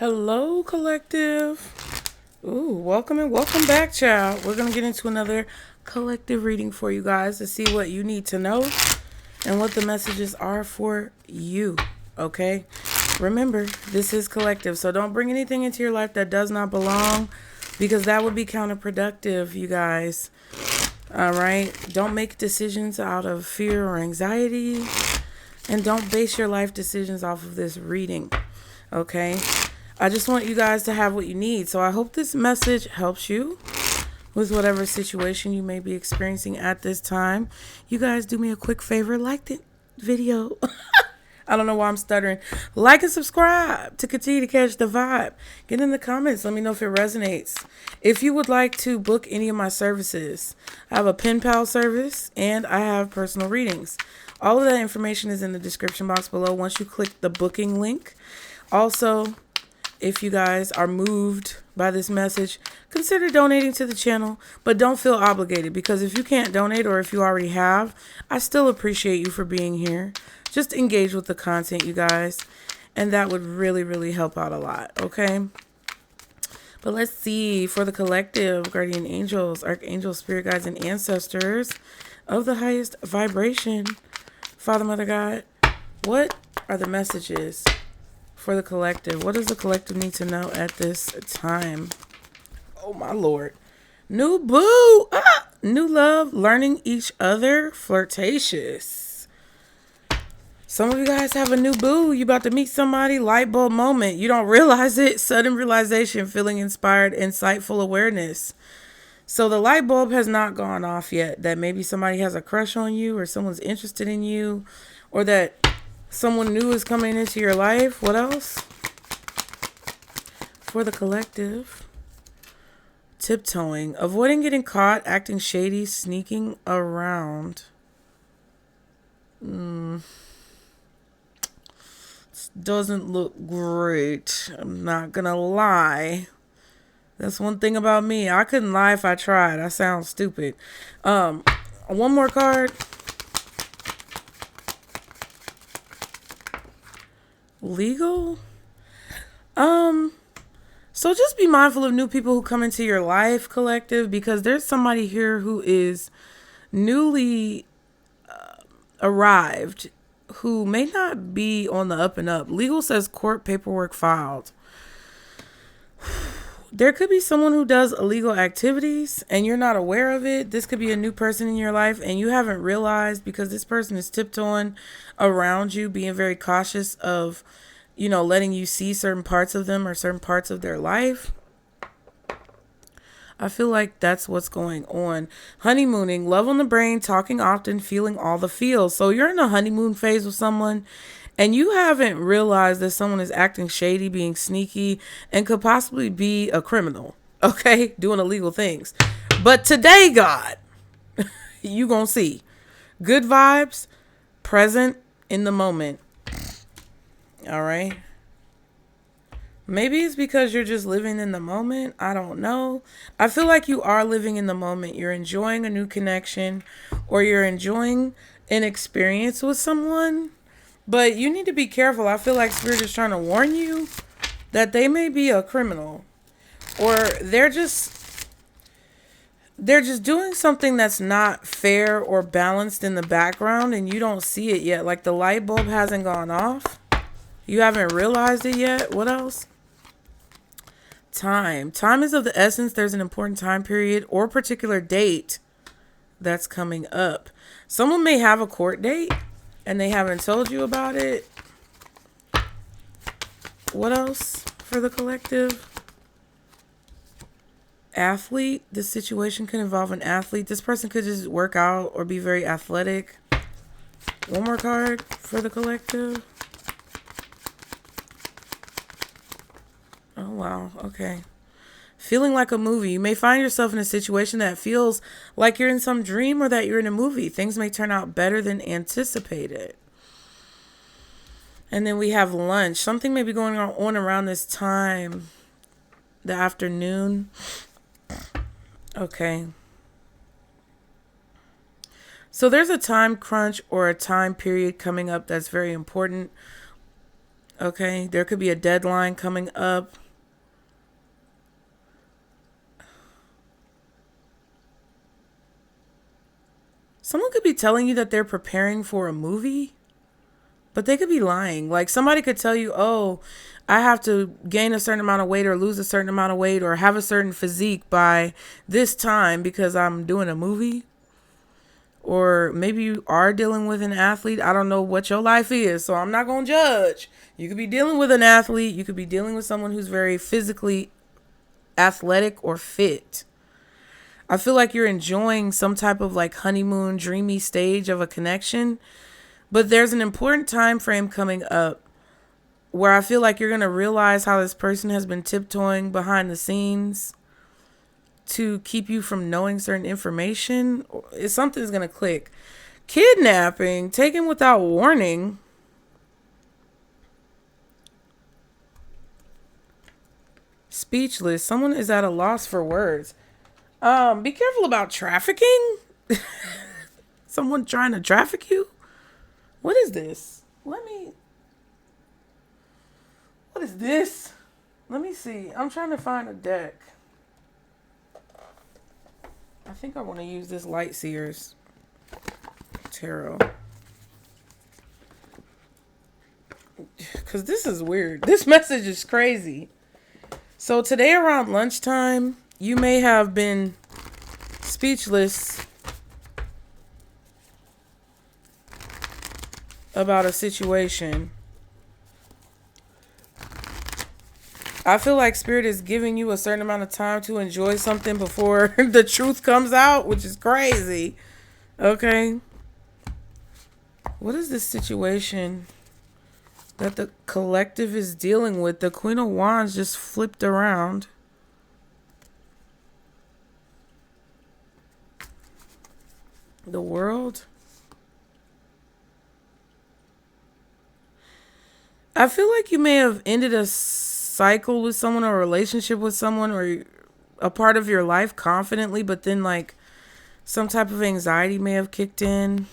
Hello, collective. Ooh, welcome and welcome back, child. We're going to get into another collective reading for you guys to see what you need to know and what the messages are for you, okay? Remember, this is collective, so don't bring anything into your life that does not belong because that would be counterproductive, you guys. All right? Don't make decisions out of fear or anxiety, and don't base your life decisions off of this reading, okay? I just want you guys to have what you need. So I hope this message helps you with whatever situation you may be experiencing at this time. You guys do me a quick favor. Like the video. I don't know why I'm stuttering. Like and subscribe to continue to catch the vibe. Get in the comments. Let me know if it resonates. If you would like to book any of my services, I have a pen pal service and I have personal readings. All of that information is in the description box below once you click the booking link. Also, if you guys are moved by this message, consider donating to the channel, but don't feel obligated because if you can't donate or if you already have, I still appreciate you for being here. Just engage with the content, you guys, and that would really, really help out a lot, okay? But let's see, for the collective, guardian angels, archangels, spirit guides, and ancestors of the highest vibration, Father, Mother, God, what are the messages for the collective? What does the collective need to know at this time? Oh my Lord. New boo. New love. Learning each other. Flirtatious. Some of you guys have a new boo. You about to meet somebody. Light bulb moment. You don't realize it. Sudden realization. Feeling inspired. Insightful awareness. So the light bulb has not gone off yet. That maybe somebody has a crush on you or someone's interested in you or that someone new is coming into your life. What else? For the collective, tiptoeing, avoiding getting caught, acting shady, sneaking around. This doesn't look great. I'm not gonna lie. That's one thing about me. I couldn't lie if I tried. I sound stupid. One more card. Legal? So just be mindful of new people who come into your life, collective, because there's somebody here who is newly arrived who may not be on the up and up. Legal says court paperwork filed. There could be someone who does illegal activities and you're not aware of it. This could be a new person in your life and you haven't realized because this person is tiptoeing around you, being very cautious of, you know, letting you see certain parts of them or certain parts of their life. I feel like that's what's going on. Honeymooning, love on the brain, talking often, feeling all the feels. So you're in a honeymoon phase with someone and you haven't realized that someone is acting shady, being sneaky, and could possibly be a criminal, okay? Doing illegal things. But today, God, you gonna see. Good vibes, present in the moment. All right? Maybe it's because you're just living in the moment. I don't know. I feel like you are living in the moment. You're enjoying a new connection or you're enjoying an experience with someone. But you need to be careful. I feel like Spirit is trying to warn you that they may be a criminal or they're just doing something that's not fair or balanced in the background and you don't see it yet. Like the light bulb hasn't gone off. You haven't realized it yet. What else? Time. Time is of the essence. There's an important time period or particular date that's coming up. Someone may have a court date and they haven't told you about it. What else for the collective? Athlete. This situation could involve an athlete. This person could just work out or be very athletic. One more card for the collective. Oh, wow. Okay. Feeling like a movie. You may find yourself in a situation that feels like you're in some dream or that you're in a movie. Things may turn out better than anticipated. And then we have lunch. Something may be going on around this time. The afternoon. Okay. So there's a time crunch or a time period coming up that's very important. Okay, there could be a deadline coming up. Someone could be telling you that they're preparing for a movie, but they could be lying. Like somebody could tell you, oh, I have to gain a certain amount of weight or lose a certain amount of weight or have a certain physique by this time because I'm doing a movie. Or maybe you are dealing with an athlete. I don't know what your life is, so I'm not going to judge. You could be dealing with an athlete. You could be dealing with someone who's very physically athletic or fit. I feel like you're enjoying some type of like honeymoon, dreamy stage of a connection. But there's an important time frame coming up where I feel like you're going to realize how this person has been tiptoeing behind the scenes to keep you from knowing certain information. Something's going to click. Kidnapping, taken without warning. Speechless. Someone is at a loss for words. Be careful about trafficking. Someone trying to traffic you. What is this? What is this? Let me see. I'm trying to find a deck. I think I want to use this Light Seers Tarot. Because this is weird. This message is crazy. So today around lunchtime, you may have been speechless about a situation. I feel like Spirit is giving you a certain amount of time to enjoy something before the truth comes out, which is crazy. Okay. What is this situation that the collective is dealing with? The Queen of Wands just flipped around. The World. I feel like you may have ended a cycle with someone or a relationship with someone or a part of your life confidently, but then like some type of anxiety may have kicked in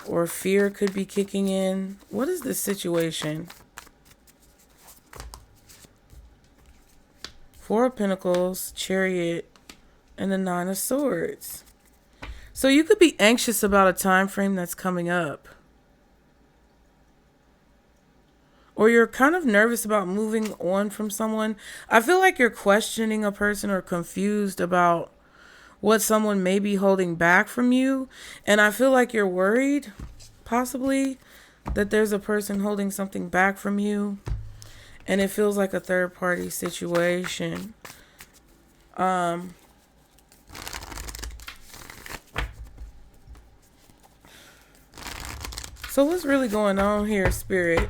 or fear could be kicking in. What is this situation? Four of Pentacles, Chariot, and the Nine of Swords. So you could be anxious about a time frame that's coming up. Or you're kind of nervous about moving on from someone. I feel like you're questioning a person or confused about what someone may be holding back from you. And I feel like you're worried, possibly, that there's a person holding something back from you. And it feels like a third party situation. So what's really going on here, Spirit?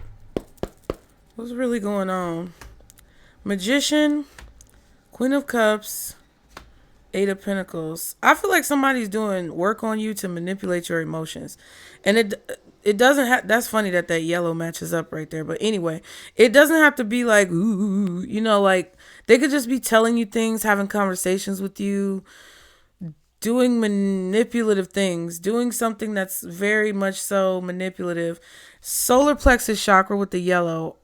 What's really going on? Magician, Queen of Cups, Eight of Pentacles. I feel like somebody's doing work on you to manipulate your emotions. And it doesn't have, that's funny that yellow matches up right there. But anyway, it doesn't have to be like, ooh, you know, like they could just be telling you things, having conversations with you, doing manipulative things, doing something that's very much so manipulative. Solar plexus chakra with the yellow.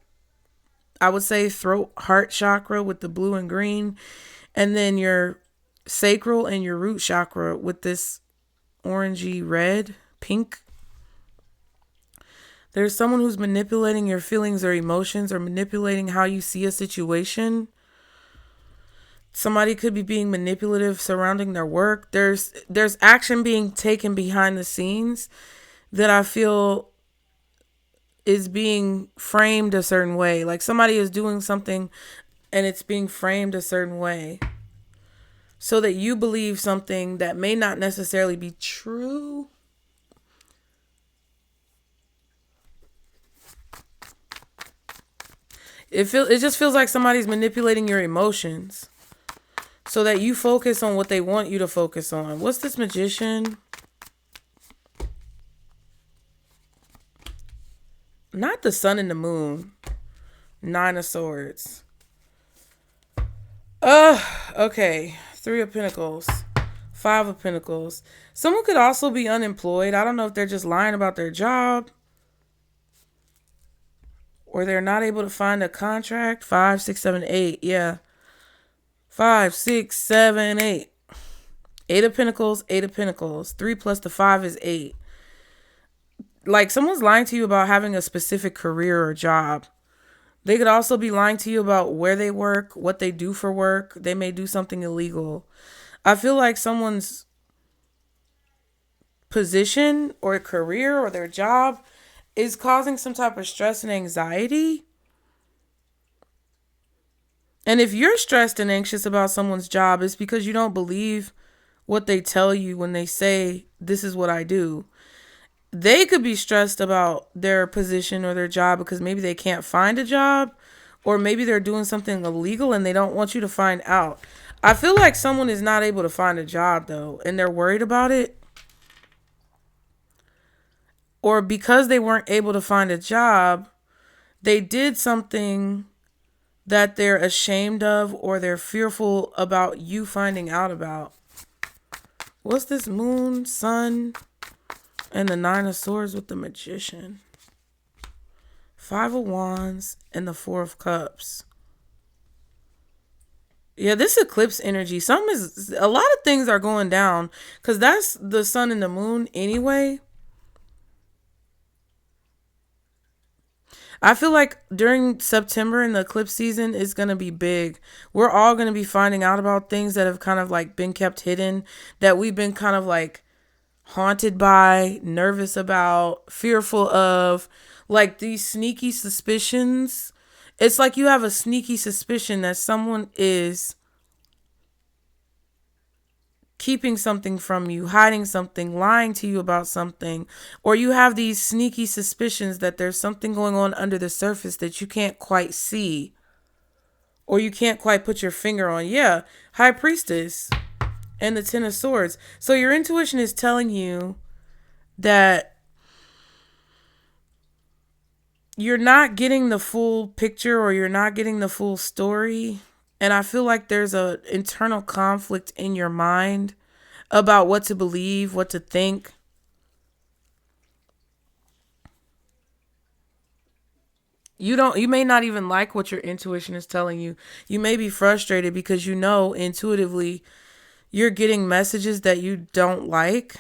I would say throat heart chakra with the blue and green. And then your sacral and your root chakra with this orangey red, pink. There's someone who's manipulating your feelings or emotions or manipulating how you see a situation. Somebody could be being manipulative surrounding their work. There's action being taken behind the scenes that I feel is being framed a certain way. Like somebody is doing something and it's being framed a certain way so that you believe something that may not necessarily be true. It just feels like somebody's manipulating your emotions so that you focus on what they want you to focus on. What's this Magician? Not the Sun and the Moon. Nine of Swords. Okay. Three of Pentacles. Five of Pentacles. Someone could also be unemployed. I don't know if they're just lying about their job. or they're not able to find a contract. 5, 6, 7, 8. Yeah. 5, 6, 7, 8. 8 of Pentacles, 8 of Pentacles. 3 plus the 5 is 8. Like someone's lying to you about having a specific career or job. They could also be lying to you about where they work, what they do for work. They may do something illegal. I feel like someone's position or career or their job is causing some type of stress and anxiety. And if you're stressed and anxious about someone's job, it's because you don't believe what they tell you when they say, this is what I do. They could be stressed about their position or their job because maybe they can't find a job, or maybe they're doing something illegal and they don't want you to find out. I feel like someone is not able to find a job though, and they're worried about it. Or because they weren't able to find a job, they did something that they're ashamed of or they're fearful about you finding out about. What's this? Moon, sun, and the 9 of Swords with the Magician. 5 of Wands and the 4 of Cups. Yeah, this eclipse energy. A lot of things are going down because that's the sun and the moon anyway. I feel like during September and the eclipse season is going to be big. We're all going to be finding out about things that have kind of like been kept hidden, that we've been kind of like haunted by, nervous about, fearful of, like these sneaky suspicions. It's like you have a sneaky suspicion that someone is keeping something from you, hiding something, lying to you about something, or you have these sneaky suspicions that there's something going on under the surface that you can't quite see, or you can't quite put your finger on. Yeah, High Priestess and the 10 of Swords. So your intuition is telling you that you're not getting the full picture or you're not getting the full story. And I feel like there's an internal conflict in your mind about what to believe, what to think. You may not even like what your intuition is telling you. You may be frustrated because you know intuitively you're getting messages that you don't like,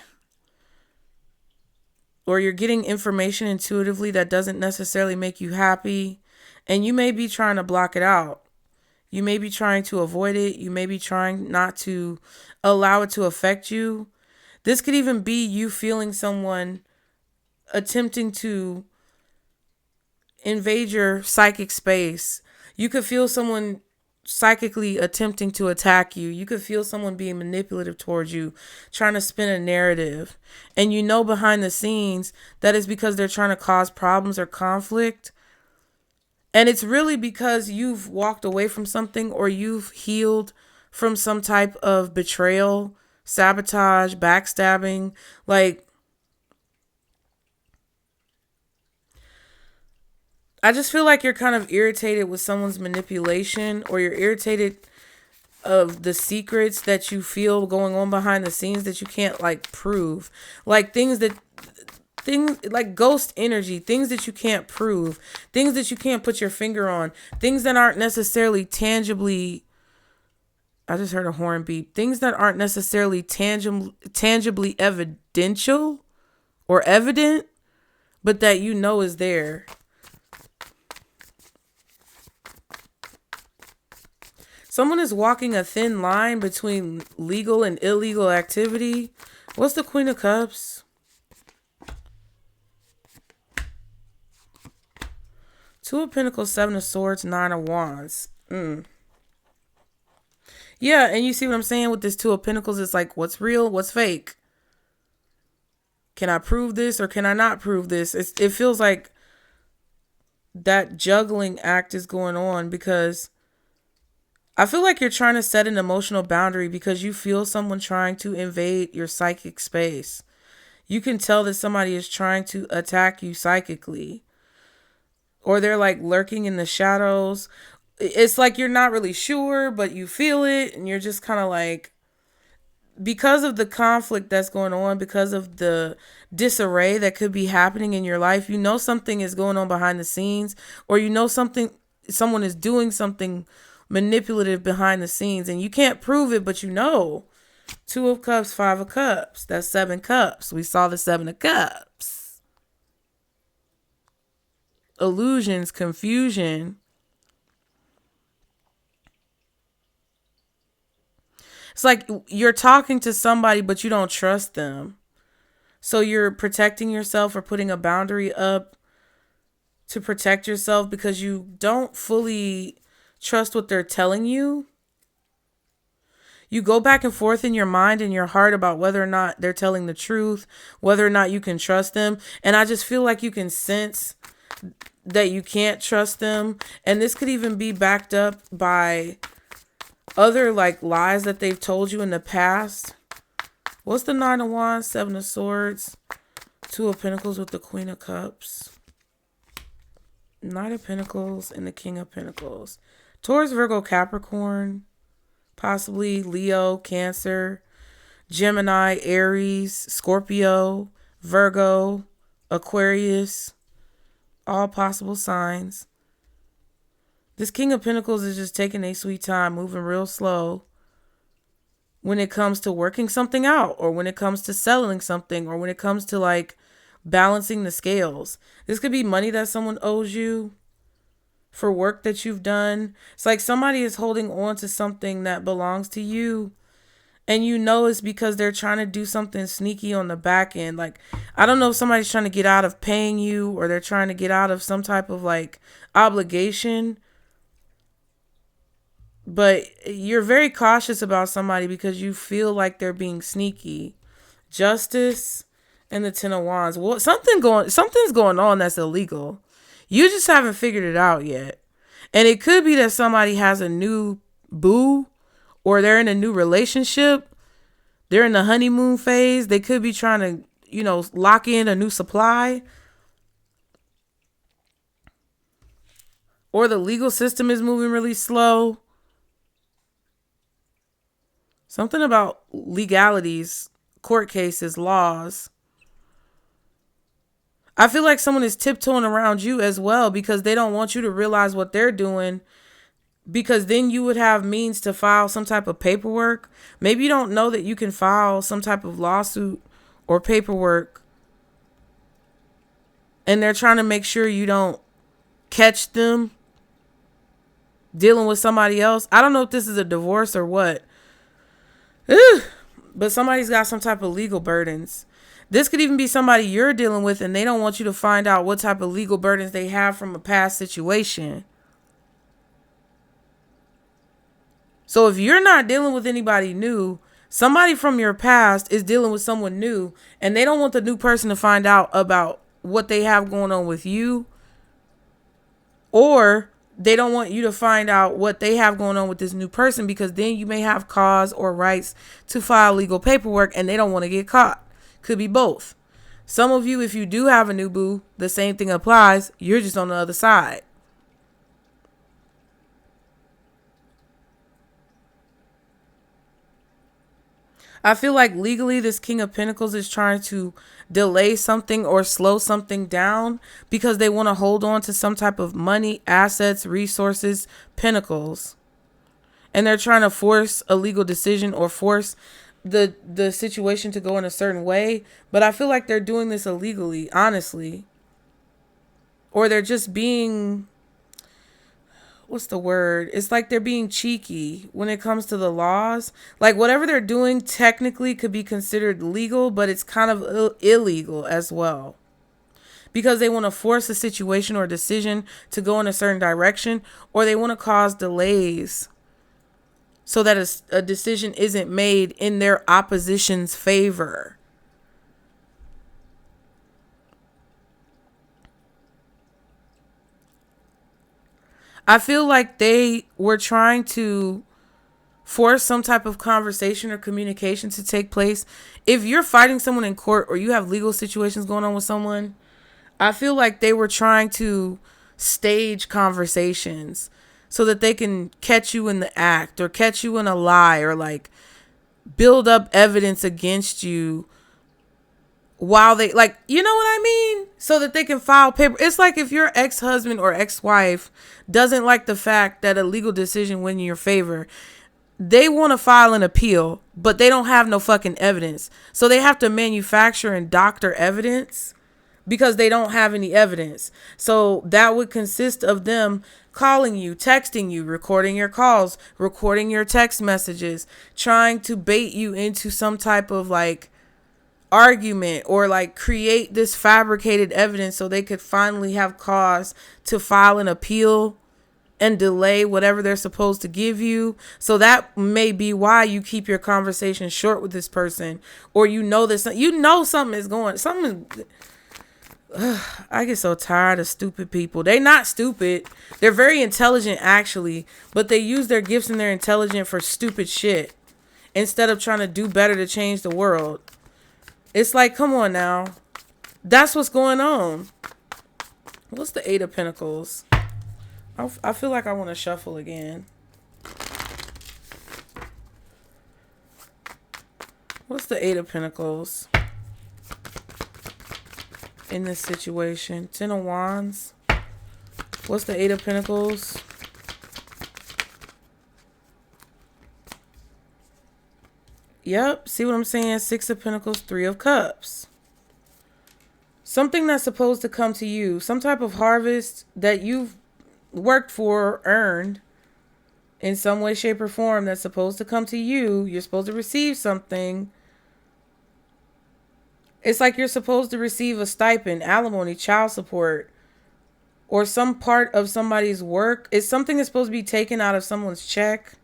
or you're getting information intuitively that doesn't necessarily make you happy, and you may be trying to block it out. You may be trying to avoid it. You may be trying not to allow it to affect you. This could even be you feeling someone attempting to invade your psychic space. You could feel someone psychically attempting to attack you. You could feel someone being manipulative towards you, trying to spin a narrative. And you know behind the scenes that is because they're trying to cause problems or conflict. And it's really because you've walked away from something, or you've healed from some type of betrayal, sabotage, backstabbing. Like, I just feel like you're kind of irritated with someone's manipulation, or you're irritated of the secrets that you feel going on behind the scenes that you can't like prove. Like things like ghost energy, things that you can't prove, things that you can't put your finger on, things that aren't necessarily tangibly, I just heard a horn beep, things that aren't necessarily tangibly evidential or evident, but that you know is there. Someone is walking a thin line between legal and illegal activity. What's the Queen of Cups? Two of Pentacles, 7 of Swords, 9 of Wands. Yeah, and you see what I'm saying with this 2 of Pentacles? It's like, what's real, what's fake? Can I prove this or can I not prove this? It feels like that juggling act is going on, because I feel like you're trying to set an emotional boundary because you feel someone trying to invade your psychic space. You can tell that somebody is trying to attack you psychically, or they're like lurking in the shadows. It's like you're not really sure, but you feel it, and you're just kind of like, because of the conflict that's going on, because of the disarray that could be happening in your life, you know something is going on behind the scenes, or you know someone is doing something manipulative behind the scenes, and you can't prove it, but you know. 2 of Cups, 5 of Cups. That's 7 Cups. We saw the 7 of Cups. Illusions, confusion. It's like you're talking to somebody, but you don't trust them. So you're protecting yourself or putting a boundary up to protect yourself because you don't fully trust what they're telling you. You go back and forth in your mind and your heart about whether or not they're telling the truth, whether or not you can trust them. And I just feel like you can sense that you can't trust them. And this could even be backed up by other like lies that they've told you in the past. What's the 9 of Wands, 7 of Swords, 2 of Pentacles with the Queen of Cups, Knight of Pentacles and the King of Pentacles. Taurus, Virgo, Capricorn, possibly Leo, Cancer, Gemini, Aries, Scorpio, Virgo, Aquarius, all possible signs. This King of Pentacles is just taking a sweet time, moving real slow when it comes to working something out, or when it comes to selling something, or when it comes to like balancing the scales. This could be money that someone owes you for work that you've done. It's like somebody is holding on to something that belongs to you, and you know it's because they're trying to do something sneaky on the back end. Like, I don't know if somebody's trying to get out of paying you, or they're trying to get out of some type of like obligation. But you're very cautious about somebody because you feel like they're being sneaky. Justice and the 10 of Wands. Well, something's going on that's illegal. You just haven't figured it out yet. And it could be that somebody has a new boo, or they're in a new relationship. They're in the honeymoon phase. They could be trying to, lock in a new supply. Or the legal system is moving really slow. Something about legalities, court cases, laws. I feel like someone is tiptoeing around you as well because they don't want you to realize what they're doing, because then you would have means to file some type of paperwork. Maybe you don't know that you can file some type of lawsuit or paperwork, and they're trying to make sure you don't catch them dealing with somebody else. I don't know if this is a divorce or what. But somebody's got some type of legal burdens. This could even be somebody you're dealing with, and they don't want you to find out what type of legal burdens they have from a past situation. So if you're not dealing with anybody new, somebody from your past is dealing with someone new, and they don't want the new person to find out about what they have going on with you, or they don't want you to find out what they have going on with this new person, because then you may have cause or rights to file legal paperwork, and they don't want to get caught. Could be both. Some of you, if you do have a new boo, the same thing applies. You're just on the other side. I feel like legally this King of Pentacles is trying to delay something or slow something down because they want to hold on to some type of money, assets, resources, pentacles. And they're trying to force a legal decision or force the situation to go in a certain way. But I feel like they're doing this illegally, honestly. Or they're just being... what's the word? It's like they're being cheeky when it comes to the laws. Like whatever they're doing technically could be considered legal, but it's kind of illegal as well. Because they want to force a situation or decision to go in a certain direction, or they want to cause delays so that a decision isn't made in their opposition's favor. I feel like they were trying to force some type of conversation or communication to take place. If you're fighting someone in court or you have legal situations going on with someone, I feel like they were trying to stage conversations so that they can catch you in the act or catch you in a lie, or like build up evidence against you while they, like, you know what I mean? So that they can file paper. It's like if your ex-husband or ex-wife doesn't like the fact that a legal decision went in your favor, they want to file an appeal, but they don't have no fucking evidence. So they have to manufacture and doctor evidence because they don't have any evidence. So that would consist of them calling you, texting you, recording your calls, recording your text messages, trying to bait you into some type of like argument or like create this fabricated evidence so they could finally have cause to file an appeal and delay whatever they're supposed to give you. So that may be why you keep your conversation short with this person, or you know this, something is going, I get so tired of stupid people. They not stupid. They're very intelligent actually, but they use their gifts and their intelligence for stupid shit instead of trying to do better to change the world. It's like, come on now. That's what's going on. What's the Eight of Pentacles? I feel like I want to shuffle again. What's the Eight of Pentacles in this situation? Ten of Wands. What's the Eight of Pentacles? Yep. See what I'm saying? Six of Pentacles, Three of Cups. Something that's supposed to come to you. Some type of harvest that you've worked for, earned in some way, shape, or form that's supposed to come to you. You're supposed to receive something. It's like you're supposed to receive a stipend, alimony, child support, or some part of somebody's work. It's something that's supposed to be taken out of someone's check.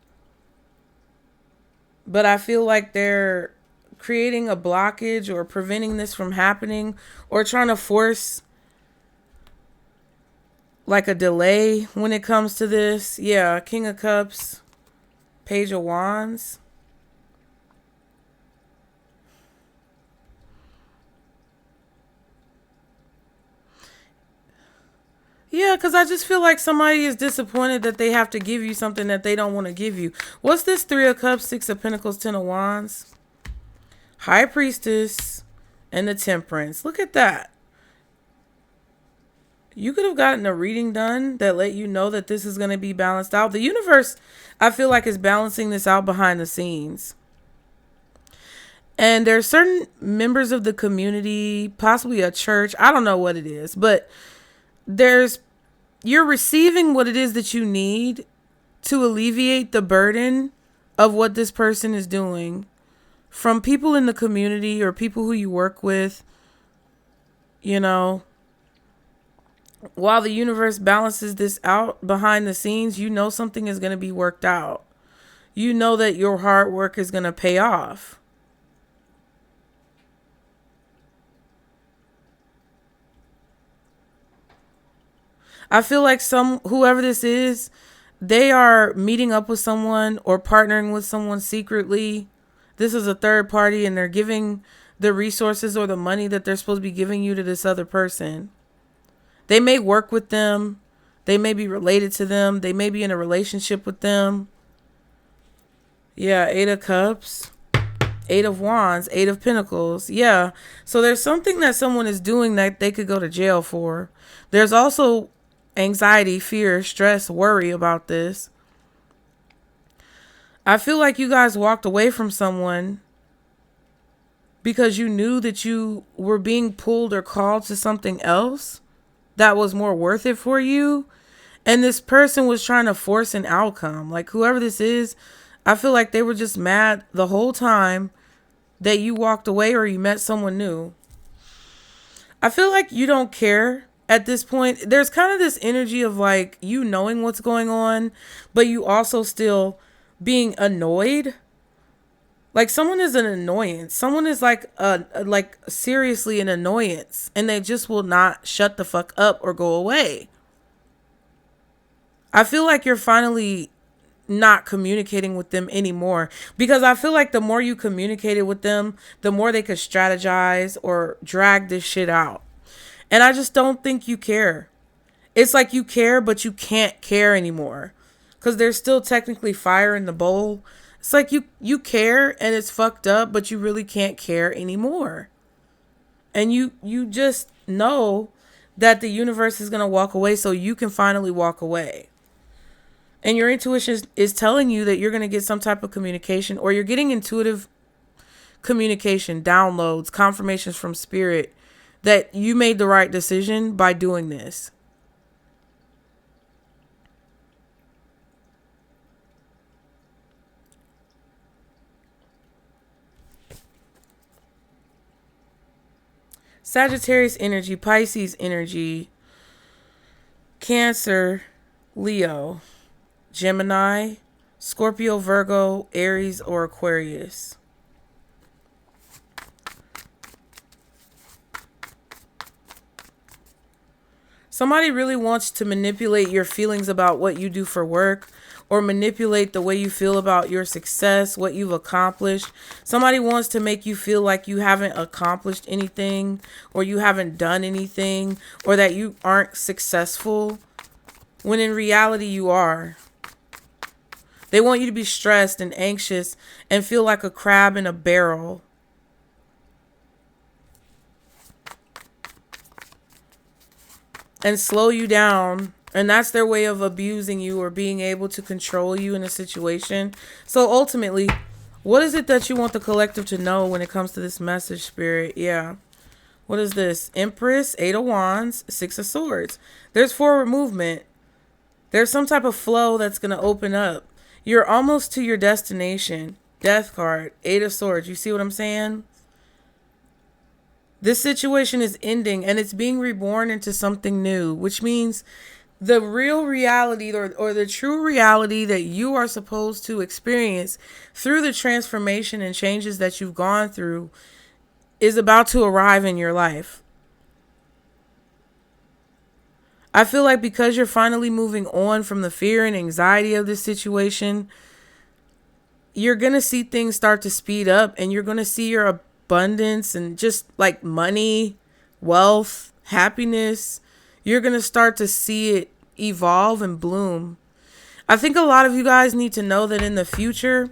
But I feel like they're creating a blockage or preventing this from happening, or trying to force like a delay when it comes to this. Yeah, King of Cups, Page of Wands. Yeah, because I just feel like somebody is disappointed that they have to give you something that they don't want to give you. What's this? Three of Cups, Six of Pentacles, Ten of Wands, High Priestess, and the Temperance. Look at that. You could have gotten a reading done that let you know that this is going to be balanced out. The universe, I feel like, is balancing this out behind the scenes. And there's certain members of the community, possibly a church, I don't know what it is, but you're receiving what it is that you need to alleviate the burden of what this person is doing from people in the community or people who you work with. You know, while the universe balances this out behind the scenes, you know something is going to be worked out. You know that your hard work is going to pay off. I feel like whoever this is, they are meeting up with someone or partnering with someone secretly. This is a third party, and they're giving the resources or the money that they're supposed to be giving you to this other person. They may work with them. They may be related to them. They may be in a relationship with them. Yeah, Eight of Cups, Eight of Wands, Eight of Pentacles. Yeah, so there's something that someone is doing that they could go to jail for. There's also anxiety, fear, stress, worry about this. I feel like you guys walked away from someone because you knew that you were being pulled or called to something else that was more worth it for you. And this person was trying to force an outcome. Like, whoever this is, I feel like they were just mad the whole time that you walked away or you met someone new. I feel like you don't care at this point. There's kind of this energy of like you knowing what's going on, but you also still being annoyed. Like, someone is an annoyance. Someone is like seriously an annoyance, and they just will not shut the fuck up or go away. I feel like you're finally not communicating with them anymore, because I feel like the more you communicated with them, the more they could strategize or drag this shit out. And I just don't think you care. It's like you care, but you can't care anymore, because there's still technically fire in the bowl. It's like you care and it's fucked up, but you really can't care anymore. And you just know that the universe is going to walk away so you can finally walk away. And your intuition is telling you that you're going to get some type of communication, or you're getting intuitive communication, downloads, confirmations from spirit that you made the right decision by doing this. Sagittarius energy, Pisces energy, Cancer, Leo, Gemini, Scorpio, Virgo, Aries, or Aquarius. Somebody really wants to manipulate your feelings about what you do for work, or manipulate the way you feel about your success, what you've accomplished. Somebody wants to make you feel like you haven't accomplished anything, or you haven't done anything, or that you aren't successful, when in reality you are. They want you to be stressed and anxious and feel like a crab in a barrel. And slow you down. And that's their way of abusing you or being able to control you in a situation. So ultimately, what is it that you want the collective to know when it comes to this message, Spirit? Yeah. What is this? Empress, 8 of Wands, 6 of Swords. There's forward movement. There's some type of flow that's going to open up. You're almost to your destination. Death card, 8 of Swords. You see what I'm saying? This situation is ending and it's being reborn into something new, which means the real reality or the true reality that you are supposed to experience through the transformation and changes that you've gone through is about to arrive in your life. I feel like because you're finally moving on from the fear and anxiety of this situation, you're going to see things start to speed up, and you're going to see your abundance and just like money, wealth, happiness. You're going to start to see it evolve and bloom. I think a lot of you guys need to know that in the future,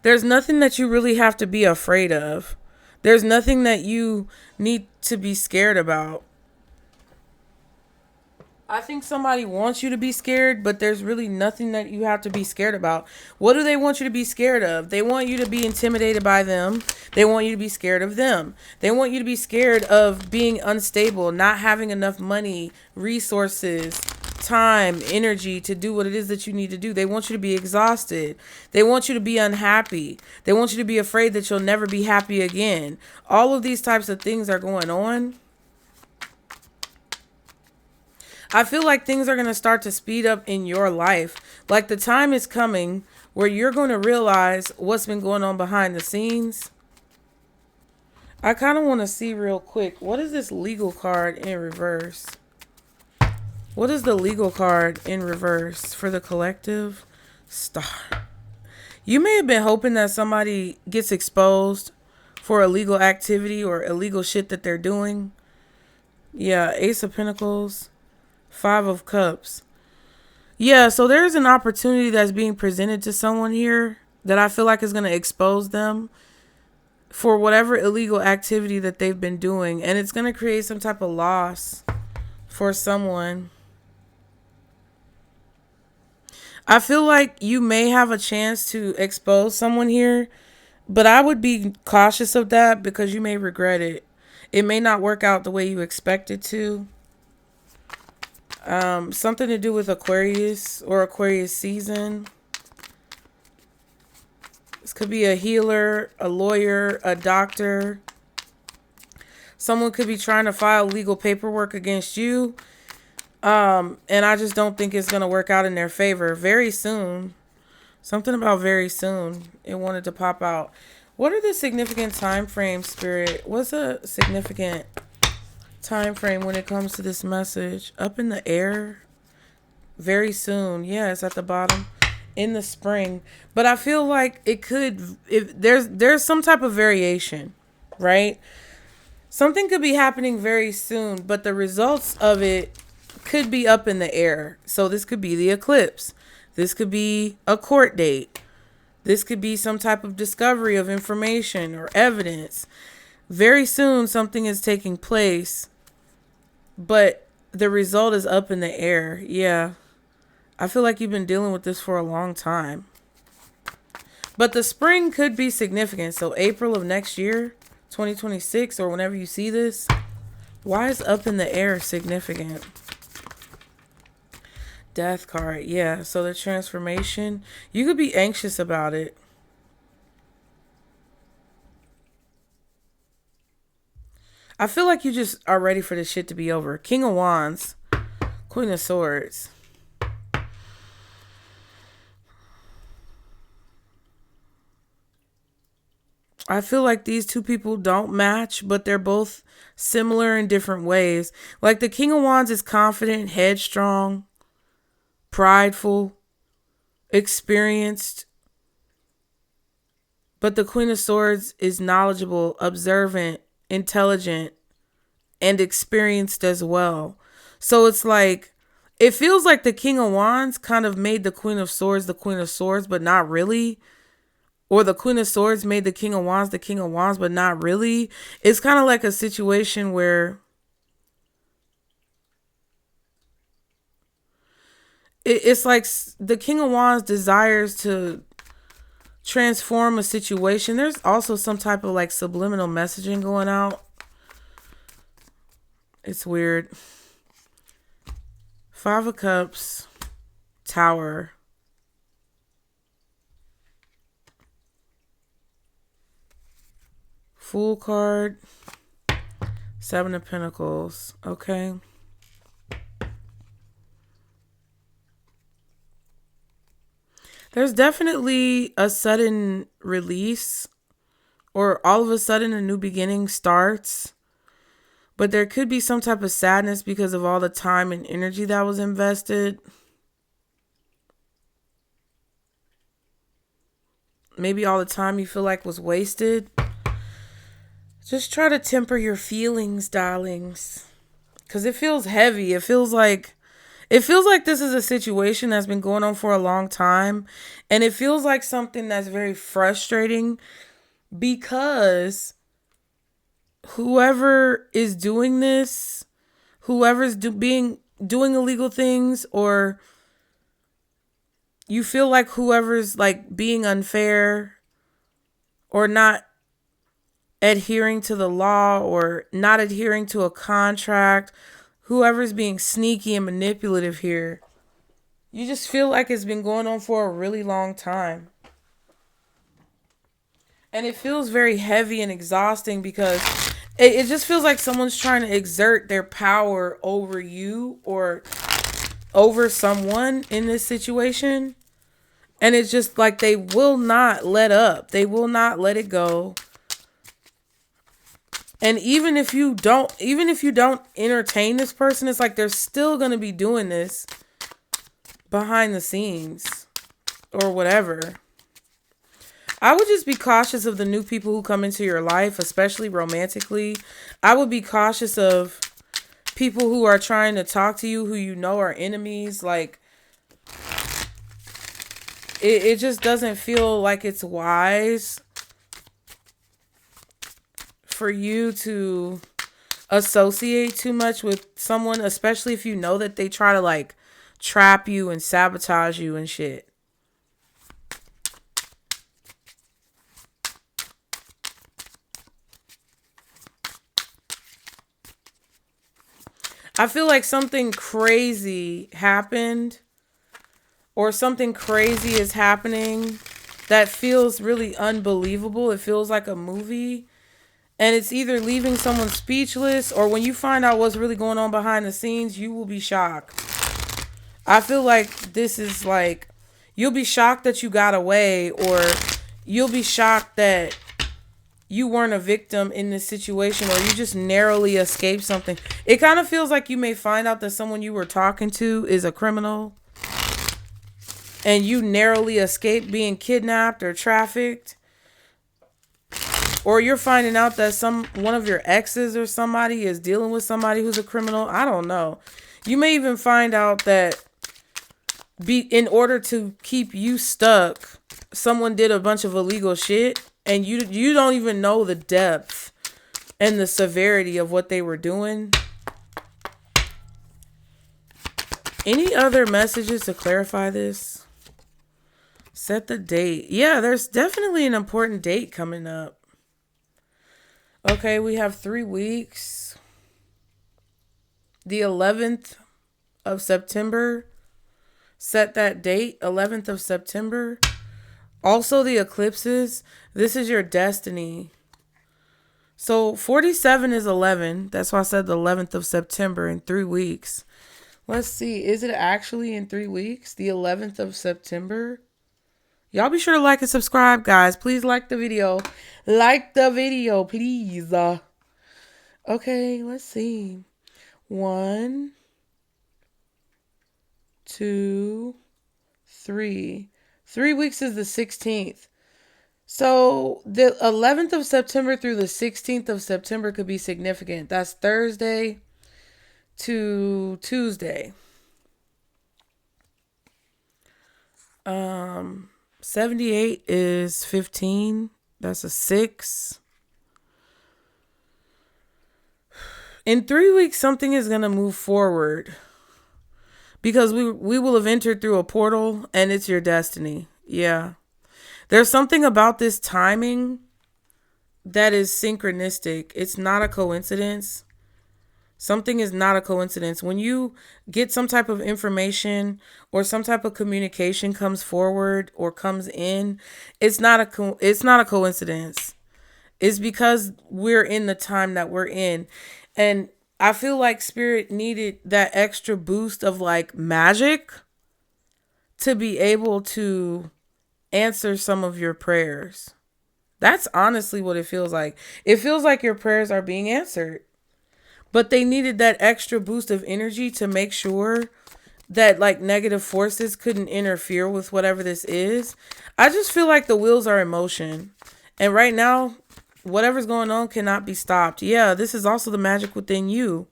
there's nothing that you really have to be afraid of. There's nothing that you need to be scared about. I think somebody wants you to be scared, but there's really nothing that you have to be scared about. What do they want you to be scared of? They want you to be intimidated by them. They want you to be scared of them. They want you to be scared of being unstable, not having enough money, resources, time, energy to do what it is that you need to do. They want you to be exhausted. They want you to be unhappy. They want you to be afraid that you'll never be happy again. All of these types of things are going on. I feel like things are going to start to speed up in your life. Like the time is coming where you're going to realize what's been going on behind the scenes. I kind of want to see real quick. What is this legal card in reverse? What is the legal card in reverse for the collective? Star. You may have been hoping that somebody gets exposed for illegal activity or illegal shit that they're doing. Yeah, Ace of Pentacles. 5 of Cups. Yeah, so there's an opportunity that's being presented to someone here that I feel like is going to expose them for whatever illegal activity that they've been doing. And it's going to create some type of loss for someone. I feel like you may have a chance to expose someone here, but I would be cautious of that because you may regret it. It may not work out the way you expect it to. Something to do with Aquarius or Aquarius season. This could be a healer, a lawyer, a doctor. Someone could be trying to file legal paperwork against you. And I just don't think it's going to work out in their favor very soon. Something about very soon. It wanted to pop out. What are the significant time frames, Spirit? What's a significant time frame when it comes to this message? Up in the air, very soon. Yeah, it's at the bottom. In the spring. But I feel like it could, if there's some type of variation, right? Something could be happening very soon, but the results of it could be up in the air. So this could be the eclipse. This could be a court date. This could be some type of discovery of information or evidence. Very soon something is taking place, but the result is up in the air. Yeah. I feel like you've been dealing with this for a long time. But the spring could be significant. So April of next year, 2026, or whenever you see this, why is up in the air significant? Death card. Yeah. So the transformation, you could be anxious about it. I feel like you just are ready for this shit to be over. King of Wands, Queen of Swords. I feel like these two people don't match, but they're both similar in different ways. Like the King of Wands is confident, headstrong, prideful, experienced. But the Queen of Swords is knowledgeable, observant, intelligent, and experienced as well. So it's like, it feels like the King of Wands kind of made the Queen of Swords the Queen of Swords, but not really. Or the Queen of Swords made the King of Wands the King of Wands, but not really. It's kind of like a situation where it's like the King of Wands desires to transform a situation. There's also some type of like subliminal messaging going out. It's weird. Five of Cups, Tower. Fool card, Seven of Pentacles. Okay. There's definitely a sudden release, or all of a sudden a new beginning starts. But there could be some type of sadness because of all the time and energy that was invested. Maybe all the time you feel like was wasted. Just try to temper your feelings, darlings. Because it feels heavy. It feels like this is a situation that's been going on for a long time. And it feels like something that's very frustrating because whoever is doing this, whoever's doing illegal things, or you feel like whoever's like being unfair or not adhering to the law or not adhering to a contract, whoever's being sneaky and manipulative here, you just feel like it's been going on for a really long time. And it feels very heavy and exhausting because it just feels like someone's trying to exert their power over you or over someone in this situation. And it's just like they will not let up. They will not let it go. And even if you don't entertain this person, it's like they're still going to be doing this behind the scenes or whatever. I would just be cautious of the new people who come into your life, especially romantically. I would be cautious of people who are trying to talk to you, who you know are enemies. Like, it just doesn't feel like it's wise for you to associate too much with someone, especially if you know that they try to like trap you and sabotage you and shit. I feel like something crazy happened, or something crazy is happening that feels really unbelievable. It feels like a movie. And it's either leaving someone speechless, or when you find out what's really going on behind the scenes, you will be shocked. I feel like this is like, you'll be shocked that you got away, or you'll be shocked that you weren't a victim in this situation, or you just narrowly escaped something. It kind of feels like you may find out that someone you were talking to is a criminal, and you narrowly escaped being kidnapped or trafficked. Or you're finding out that one of your exes or somebody is dealing with somebody who's a criminal. I don't know. You may even find out that in order to keep you stuck, someone did a bunch of illegal shit and you don't even know the depth and the severity of what they were doing. Any other messages to clarify this? Set the date. Yeah, there's definitely an important date coming up. Okay, we have 3 weeks. The 11th of September. Set that date, 11th of September. Also, the eclipses. This is your destiny. So 47 is 11. That's why I said the 11th of September in 3 weeks. Let's see. Is it actually in 3 weeks? The 11th of September? Y'all be sure to like and subscribe, guys. Please like the video. Like the video, please. Okay, let's see. 1, 2, 3. 3 weeks is the 16th. So the 11th of September through the 16th of September could be significant. That's Thursday to Tuesday. 78 is 15. That's a 6. In 3 weeks, something is going to move forward because we will have entered through a portal and it's your destiny. Yeah. There's something about this timing that is synchronistic. It's not a coincidence. Something is not a coincidence. When you get some type of information or some type of communication comes forward or comes in, it's not a coincidence. It's because we're in the time that we're in. And I feel like Spirit needed that extra boost of like magic to be able to answer some of your prayers. That's honestly what it feels like. It feels like your prayers are being answered. But they needed that extra boost of energy to make sure that like negative forces couldn't interfere with whatever this is. I just feel like the wheels are in motion. And right now, whatever's going on cannot be stopped. Yeah, this is also the magic within you.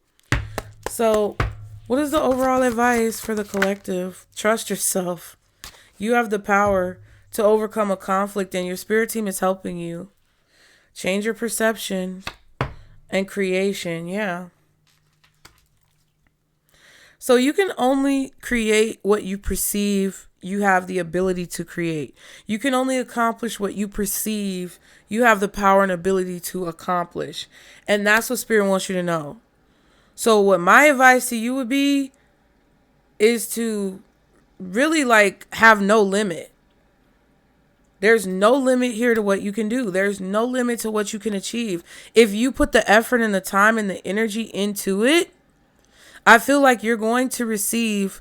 So, what is the overall advice for the collective? Trust yourself. You have the power to overcome a conflict and your spirit team is helping you. Change your perception and creation. Yeah. So you can only create what you perceive you have the ability to create. You can only accomplish what you perceive you have the power and ability to accomplish. And that's what Spirit wants you to know. So what my advice to you would be is to really like have no limit. There's no limit here to what you can do. There's no limit to what you can achieve. If you put the effort and the time and the energy into it, I feel like you're going to receive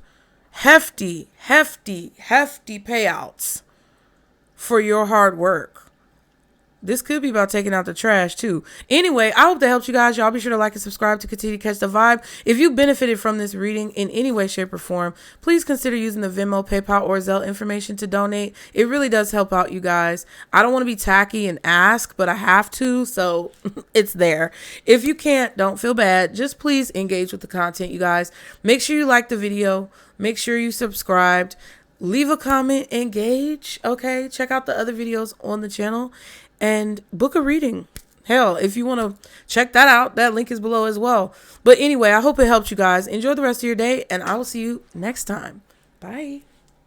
hefty payouts for your hard work. This could be about taking out the trash too. Anyway, I hope that helped you guys. Y'all be sure to like and subscribe to continue to catch the vibe. If you benefited from this reading in any way, shape, or form, please consider using the Venmo, PayPal, or Zelle information to donate. It really does help out you guys. I don't want to be tacky and ask, but I have to, so it's there. If you can't, don't feel bad. Just please engage with the content, you guys. Make sure you like the video. Make sure you subscribed. Leave a comment, engage, okay? Check out the other videos on the channel and book a reading. Hell, if you want to check that out, that link is below as well. But anyway, I hope it helped you guys. Enjoy the rest of your day, and I will see you next time. Bye.